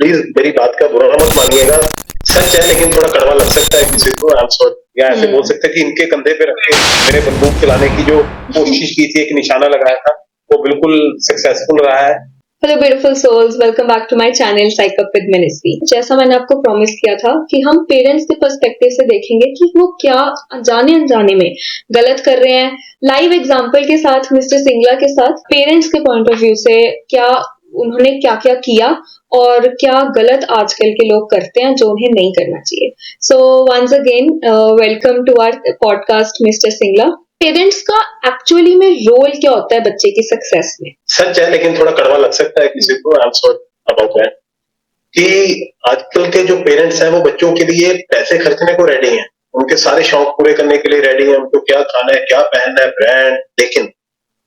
Please मेरी बात का बुरा मत मानिएगा, सच है लेकिन थोड़ा कड़वा लग सकता है किसी को, आई एम सॉरी। या ऐसे बोल सकते हैं कि इनके कंधे पे रख के मेरे बंदूक चलाने की जो कोशिश की थी, एक निशाना लगाया था, वो बिल्कुल सक्सेसफुल रहा है। Hello beautiful souls, welcome back to my channel psych up with ministry. जैसा मैंने आपको प्रॉमिस किया था कि हम पेरेंट्स के पर्सपेक्टिव से देखेंगे कि वो क्या जाने अनजाने में गलत कर रहे हैं। लाइव एग्जांपल के साथ, मिस्टर सिंगला के साथ, पेरेंट्स के पॉइंट ऑफ व्यू से क्या उन्होंने क्या क्या किया और क्या गलत आजकल के लोग करते हैं जो उन्हें नहीं करना चाहिए। So once again welcome to our podcast mister Singla. Parents का एक्चुअली में रोल क्या होता है बच्चे की सक्सेस में? सच है लेकिन थोड़ा कड़वा लग सकता है किसी को, I am sorry about that, कि आजकल के जो पेरेंट्स हैं वो बच्चों के लिए पैसे खर्चने को रेडी हैं, उनके सारे शौक पूरे करने के लिए रेडी हैं, उनको क्या खाना है, क्या पहनना है, ब्रांड। लेकिन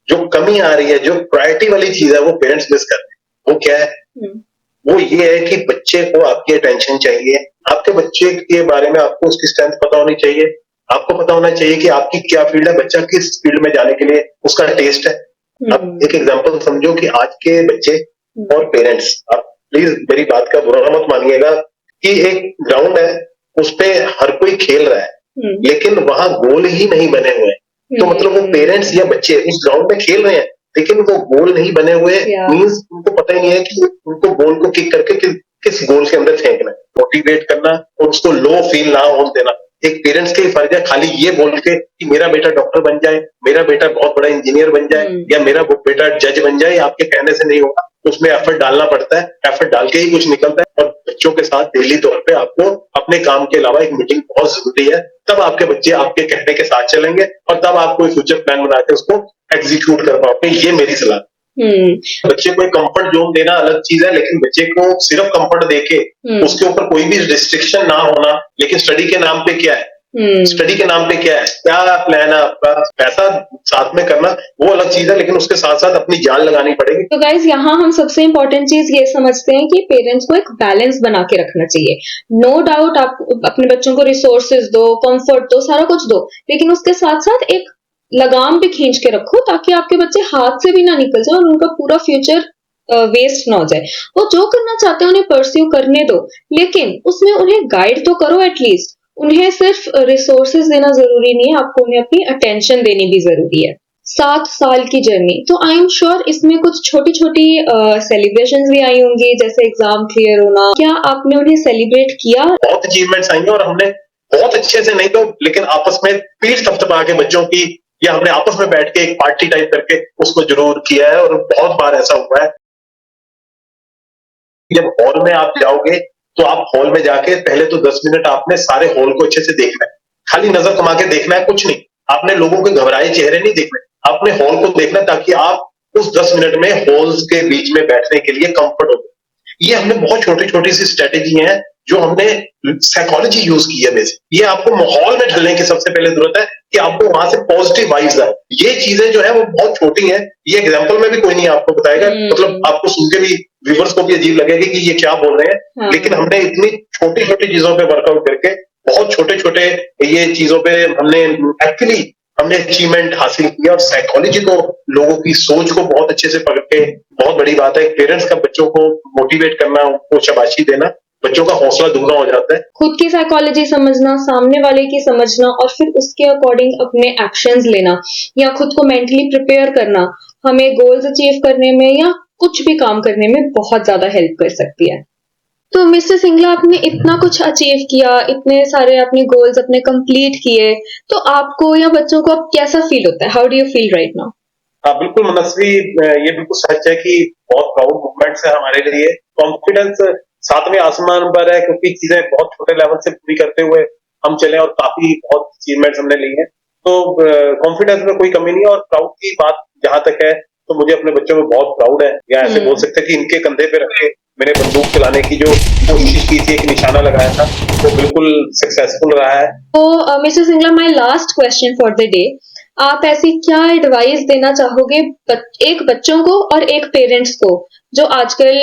जो कमी आ रही है, जो प्रायोरिटी वाली चीज है, वो पेरेंट्स मिस कर रहे हैं। वो क्या है? वो ये है कि बच्चे को आपकी अटेंशन चाहिए, आपके बच्चे के बारे में आपको उसकी स्ट्रेंथ पता होनी चाहिए, आपको पता होना चाहिए कि आपकी क्या फील्ड है, बच्चा किस फील्ड में जाने के लिए उसका टेस्ट है। अब एक एग्जांपल समझो कि आज के बच्चे और पेरेंट्स, आप प्लीज मेरी बात का बुरा मत मानिएगा, कि एक ग्राउंड है, उस पे हर कोई खेल रहा है, लेकिन वहां गोल ही नहीं बने हुए, तो मतलब वो पेरेंट्स या बच्चे उस ग्राउंड में खेल रहे हैं लेकिन वो गोल नहीं बने हुए, मीन्स उनको पता ही नहीं है कि उनको बॉल को किक करके किस गोल के अंदर फेंकना है, मोटिवेट करना और उसको लो फील ना होने देना। एक पेरेंट्स के फर्ज है खाली ये बोल के कि मेरा बेटा डॉक्टर बन जाए, मेरा बेटा बहुत बड़ा इंजीनियर बन जाए, या मेरा बेटा जज बन जाए, आपके कहने से नहीं होगा, उसमें एफर्ट डालना पड़ता है, एफर्ट डाल के ही कुछ निकलता है। और बच्चों के साथ डेली तौर पे आपको अपने काम के अलावा एक मीटिंग बहुत जरूरी है, तब आपके बच्चे आपके कहने के साथ चलेंगे और तब आप कोई फ्यूचर प्लान बना के उसको एग्जीक्यूट कर पाओगे। ये मेरी सलाह। बच्चे को एक कंफर्ट जोन देना अलग चीज है, लेकिन बच्चे को सिर्फ कंफर्ट देके उसके ऊपर कोई भी रिस्ट्रिक्शन ना होना, लेकिन स्टडी के नाम पे क्या है, स्टडी के नाम पे क्या है, क्या प्लान है आपका, पैसा साथ में करना वो अलग चीज है, लेकिन उसके साथ साथ अपनी जान लगानी पड़ेगी। तो गाइज यहाँ हम सबसे इम्पोर्टेंट चीज ये समझते हैं कि पेरेंट्स को एक बैलेंस बना के रखना चाहिए। नो डाउट आप अपने बच्चों को रिसोर्सेज दो, कंफर्ट दो, सारा कुछ दो, लेकिन उसके साथ साथ एक लगाम भी खींच के रखो ताकि आपके बच्चे हाथ से भी ना निकल जाए और उनका पूरा फ्यूचर वेस्ट ना हो जाए। वो जो करना चाहते हैं उन्हें परस्यू करने दो, लेकिन उसमें उन्हें गाइड तो करो एटलीस्ट। उन्हें सिर्फ रिसोर्सेज देना जरूरी नहीं है, आपको उन्हें अपनी अटेंशन देनी भी जरूरी है। 7 साल की जर्नी, तो आई एम श्योर इसमें कुछ छोटी छोटी सेलिब्रेशंस भी आई होंगी, जैसे एग्जाम क्लियर होना। क्या आपने उन्हें सेलिब्रेट किया? बहुत अचीवमेंट्स आई हैं और हमने बहुत अच्छे से नहीं तो लेकिन आपस में पीठ थपथपा के बच्चों की, या हमने आपस में बैठ के एक पार्टी टाइप करके उसको जरूर किया है। और बहुत बार ऐसा हुआ है, जब हॉल में आप जाओगे तो आप हॉल में जाके पहले तो 10 मिनट आपने सारे हॉल को अच्छे से देखना है, खाली नजर कमा के देखना है, कुछ नहीं। आपने लोगों के घबराए चेहरे नहीं देखने, आपने हॉल को देखना ताकि आप उस 10 मिनट में हॉल्स के बीच में बैठने के लिए कंफर्ट हो। ये हमने बहुत छोटी छोटी सी स्ट्रेटेजी है जो हमने साइकोलॉजी यूज की है बेसिक। ये आपको माहौल में ढलने की सबसे पहले जरूरत है कि आपको वहां से पॉजिटिव वाइब्स आए। ये चीजें जो है वो बहुत छोटी हैं, ये एग्जांपल में भी कोई नहीं आपको बताएगा, मतलब आपको सुन के भी व्यूअर्स को भी अजीब लगेगा कि ये क्या बोल रहे हैं। लेकिन हमने इतनी छोटी छोटी चीजों पे वर्कआउट करके, बहुत छोटे छोटे ये चीजों पे हमने अचीवमेंट हासिल किया और साइकोलॉजी को, लोगों की सोच को बहुत अच्छे से पकड़ के, बहुत बड़ी बात है पेरेंट्स का बच्चों को मोटिवेट करना, उनको शाबाशी देना, बच्चों का हौसला दुगना हो जाता है। खुद की साइकोलॉजी समझना, सामने वाले की समझना और फिर उसके अकॉर्डिंग अपने एक्शंस लेना या खुद को मेंटली प्रिपेयर करना हमें गोल्स अचीव करने में या कुछ भी काम करने में बहुत ज्यादा हेल्प कर सकती है। तो मिस्टर सिंगला, आपने इतना कुछ अचीव किया, इतने सारे अपने गोल्स अपने कंप्लीट किए, तो आपको या बच्चों को अब कैसा फील होता है? How do you feel right now? हाँ बिल्कुल मनस्वी, ये बिल्कुल सच है कि बहुत प्राउड मूवमेंट्स है हमारे लिए। कॉन्फिडेंस सातवें आसमान पर है, क्योंकि चीजें बहुत छोटे लेवल से पूरी करते हुए हम चले और काफी बहुत अचीवमेंट्स हमने ली हैं। तो कॉन्फिडेंस में कोई कमी नहीं है। और प्राउड की बात जहां तक है तो मुझे अपने बच्चों में बहुत प्राउड है, या ऐसे बोल सकते हैं कि इनके कंधे पे रख के मैंने बंदूक चलाने की जो कोशिश की थी, एक निशाना लगाया था, वो बिल्कुल सक्सेसफुल रहा है। तो mister Singla, my last question for the day, आप ऐसी क्या एडवाइस देना चाहोगे एक बच्चों को और एक पेरेंट्स को जो आजकल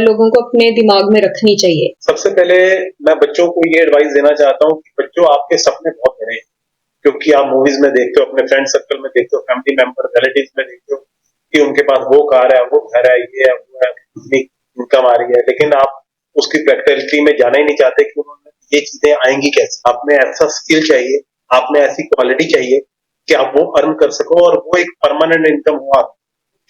लोगों को अपने दिमाग में रखनी चाहिए? सबसे पहले मैं बच्चों को ये एडवाइस देना चाहता हूँ कि बच्चों, आपके सपने बहुत बड़े हैं, क्योंकि आप मूवीज में देखते हो, अपने फ्रेंड सर्कल में देखते हो, फैमिली मेंबर रिलेटिव्स में देखते हो कि उनके पास वो कार है, वो घर है, ये है, वो है, इतनी इनकम आ रही है, लेकिन आप उसकी प्रैक्टिकलिटी में जाना ही नहीं चाहते कि उन्होंने ये चीजें आएंगी कैसे। आप में ऐसा स्किल चाहिए, आप में ऐसी क्वालिटी चाहिए कि आप वो अर्न कर सको और वो एक परमानेंट इनकम हो, आप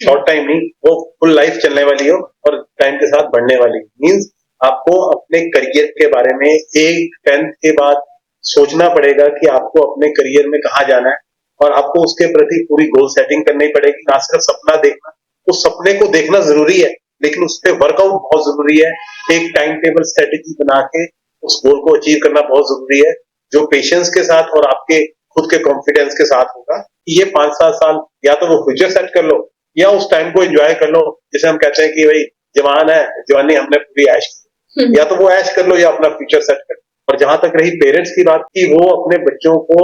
शॉर्ट टाइम नहीं, वो फुल लाइफ चलने वाली हो और टाइम के साथ बढ़ने वाली। मीन्स आपको अपने करियर के बारे में एक 10th के बाद सोचना पड़ेगा कि आपको अपने करियर में कहाँ जाना है और आपको उसके प्रति पूरी गोल सेटिंग करनी पड़ेगी। ना सिर्फ सपना देखना, उस सपने को देखना जरूरी है, लेकिन उस पर वर्कआउट बहुत जरूरी है। एक टाइम टेबल स्ट्रेटेजी बना के उस गोल को अचीव करना बहुत जरूरी है, जो पेशेंस के साथ और आपके खुद के कॉन्फिडेंस के साथ होगा। ये 5-7 साल या तो वो फ्यूचर सेट कर लो या उस टाइम को एंजॉय कर लो। जैसे हम कहते हैं कि भाई जवान है, जवानी हमने पूरी ऐश की, या तो वो ऐश कर लो या अपना फ्यूचर सेट कर लो। और जहां तक रही पेरेंट्स की बात की, वो अपने बच्चों को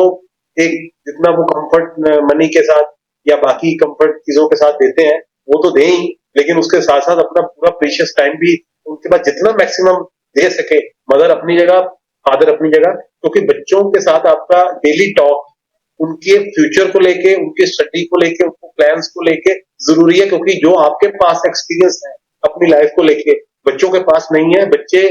एक जितना वो कंफर्ट मनी के साथ या बाकी कंफर्ट चीजों के साथ देते हैं वो तो दें ही, लेकिन उसके साथ साथ अपना पूरा प्रीशियस टाइम भी उनके पास जितना मैक्सिमम दे सके। मदर अपनी जगह, फादर अपनी जगह, क्योंकि बच्चों के साथ आपका डेली टॉक उनके फ्यूचर को लेके, उनके स्टडी को लेके, उनको प्लान्स को लेके जरूरी है, क्योंकि जो आपके पास एक्सपीरियंस है अपनी लाइफ को लेके बच्चों के पास नहीं है। बच्चे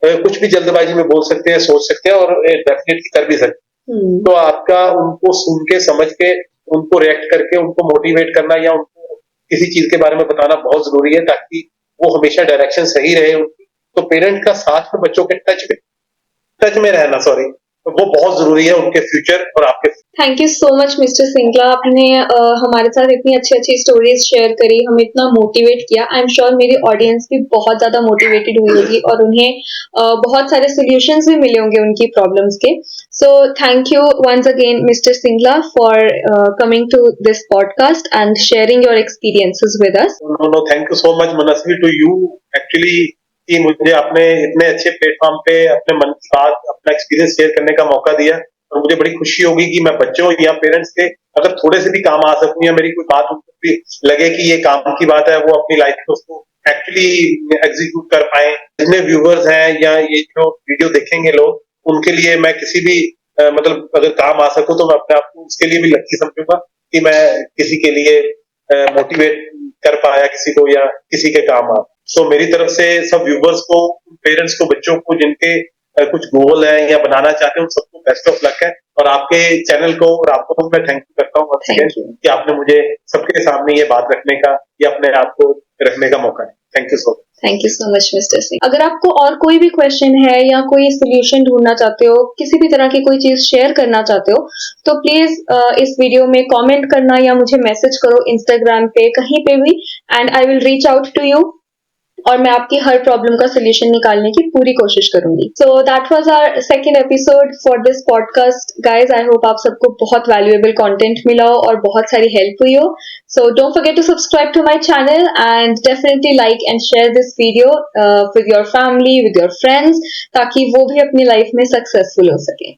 कुछ भी जल्दबाजी में बोल सकते हैं, सोच सकते हैं और डेफिनेटली कर भी सकते हैं। तो आपका उनको सुन के, समझ के, उनको रिएक्ट करके उनको मोटिवेट करना या उनको किसी चीज के बारे में बताना बहुत जरूरी है, ताकि वो हमेशा डायरेक्शन सही रहे उनकी। तो पेरेंट का साथ में बच्चों के टच में रहना, सॉरी, तो वो बहुत जरूरी है उनके फ्यूचर और आपके। Thank you so much mister Singla, आपने हमारे साथ इतनी अच्छी अच्छी स्टोरीज शेयर करी, हमें इतना मोटिवेट किया। आई एम श्योर मेरी ऑडियंस भी बहुत ज्यादा मोटिवेटेड हुई होगी और उन्हें बहुत सारे सोल्यूशंस भी मिले होंगे उनकी प्रॉब्लम्स के। So thank you once again mister Singla for coming to this podcast and sharing your experiences with us. No, thank you so much Manasvi to you actually, कि मुझे आपने इतने अच्छे प्लेटफॉर्म पे अपने मन की बात, अपना एक्सपीरियंस शेयर करने का मौका दिया। और मुझे बड़ी खुशी होगी कि मैं बच्चों या पेरेंट्स के अगर थोड़े से भी काम आ सकूं, या मेरी कोई बात उनको भी लगे कि ये काम की बात है, वो अपनी लाइफ में उसको एक्चुअली एग्जीक्यूट कर पाए। जितने व्यूअर्स हैं या ये जो वीडियो देखेंगे लोग, उनके लिए मैं किसी भी मतलब अगर काम आ सकूं तो मैं अपने आप को उसके लिए भी लकी समझूंगा कि मैं किसी के लिए मोटिवेट कर पाया किसी को या किसी के काम आ। सो मेरी तरफ से सब व्यूवर्स को, पेरेंट्स को, बच्चों को जिनके कुछ गोल है या बनाना चाहते हैं, उन सबको बेस्ट ऑफ लक है। और आपके चैनल को और आपको मैं थैंक यू करता हूँ कि आपने मुझे सबके सामने ये बात रखने का या अपने आप को रखने का मौका दिया। Thank you so much. Thank you so much mister Singh. अगर आपको और कोई भी क्वेश्चन है या कोई सोल्यूशन ढूंढना चाहते हो, किसी भी तरह की कोई चीज शेयर करना चाहते हो, तो प्लीज इस वीडियो में कमेंट करना या मुझे मैसेज करो इंस्टाग्राम पे, कहीं पे भी, and I will reach out to you और मैं आपकी हर प्रॉब्लम का सोल्यूशन निकालने की पूरी कोशिश करूंगी। So that was our second episode for this podcast guys. I hope आप सबको बहुत वैल्यूएबल कंटेंट मिला हो और बहुत सारी हेल्प हुई हो। So don't forget to subscribe to my channel and definitely like and share this video with your family, with your friends, ताकि वो भी अपनी लाइफ में सक्सेसफुल हो सके।